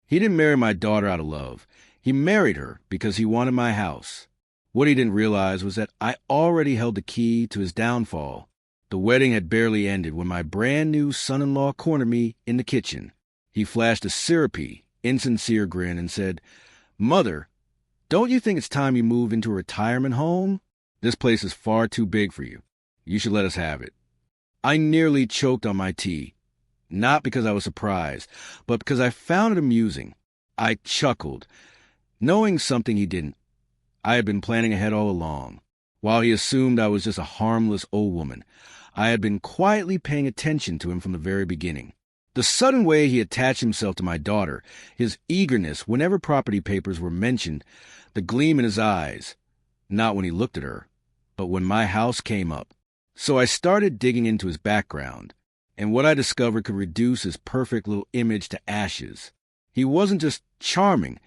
He didn't marry my daughter out of love. He married her because he wanted my house. What he didn't realize was that I already held the key to his downfall. The wedding had barely ended when my brand-new son-in-law cornered me in the kitchen. He flashed a syrupy, insincere grin and said, "Mother, don't you think it's time you move into a retirement home? This place is far too big for you. You should let us have it." I nearly choked on my tea, not because I was surprised, but because I found it amusing. I chuckled, knowing something he didn't. I had been planning ahead all along. While he assumed I was just a harmless old woman, I had been quietly paying attention to him from the very beginning. The sudden way he attached himself to my daughter, his eagerness whenever property papers were mentioned, the gleam in his eyes, not when he looked at her, but when my house came up. So I started digging into his background, and what I discovered could reduce his perfect little image to ashes. He wasn't just charming,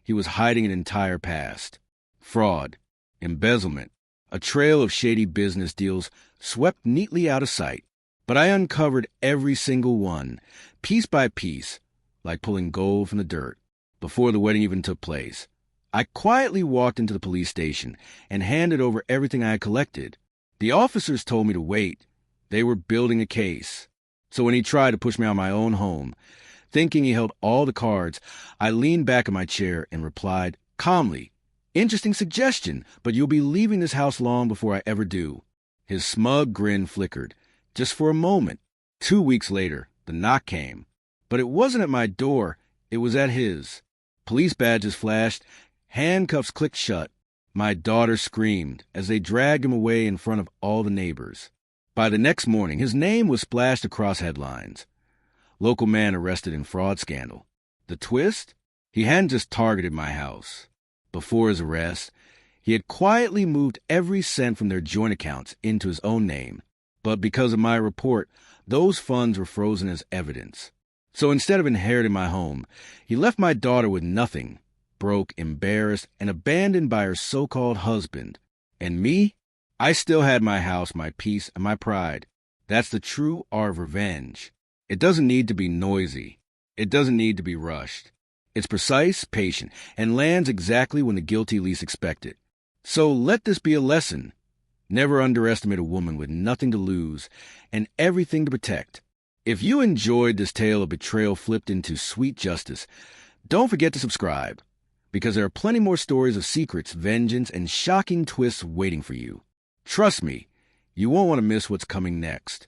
he was hiding an entire past. Fraud, embezzlement, a trail of shady business deals swept neatly out of sight. But I uncovered every single one, piece by piece, like pulling gold from the dirt, before the wedding even took place. I quietly walked into the police station and handed over everything I had collected. The officers told me to wait. They were building a case. So when he tried to push me out of my own home, thinking he held all the cards, I leaned back in my chair and replied calmly, "Interesting suggestion, but you'll be leaving this house long before I ever do." His smug grin flickered, just for a moment. 2 weeks later, the knock came. But it wasn't at my door, it was at his. Police badges flashed, handcuffs clicked shut. My daughter screamed as they dragged him away in front of all the neighbors. By the next morning, his name was splashed across headlines. Local man arrested in fraud scandal. The twist? He hadn't just targeted my house. Before his arrest, he had quietly moved every cent from their joint accounts into his own name. But because of my report, those funds were frozen as evidence. So instead of inheriting my home, he left my daughter with nothing, broke, embarrassed, and abandoned by her so-called husband. And me? I still had my house, my peace, and my pride. That's the true art of revenge. It doesn't need to be noisy. It doesn't need to be rushed. It's precise, patient, and lands exactly when the guilty least expect it. So let this be a lesson. Never underestimate a woman with nothing to lose and everything to protect. If you enjoyed this tale of betrayal flipped into sweet justice, don't forget to subscribe, because there are plenty more stories of secrets, vengeance, and shocking twists waiting for you. Trust me, you won't want to miss what's coming next.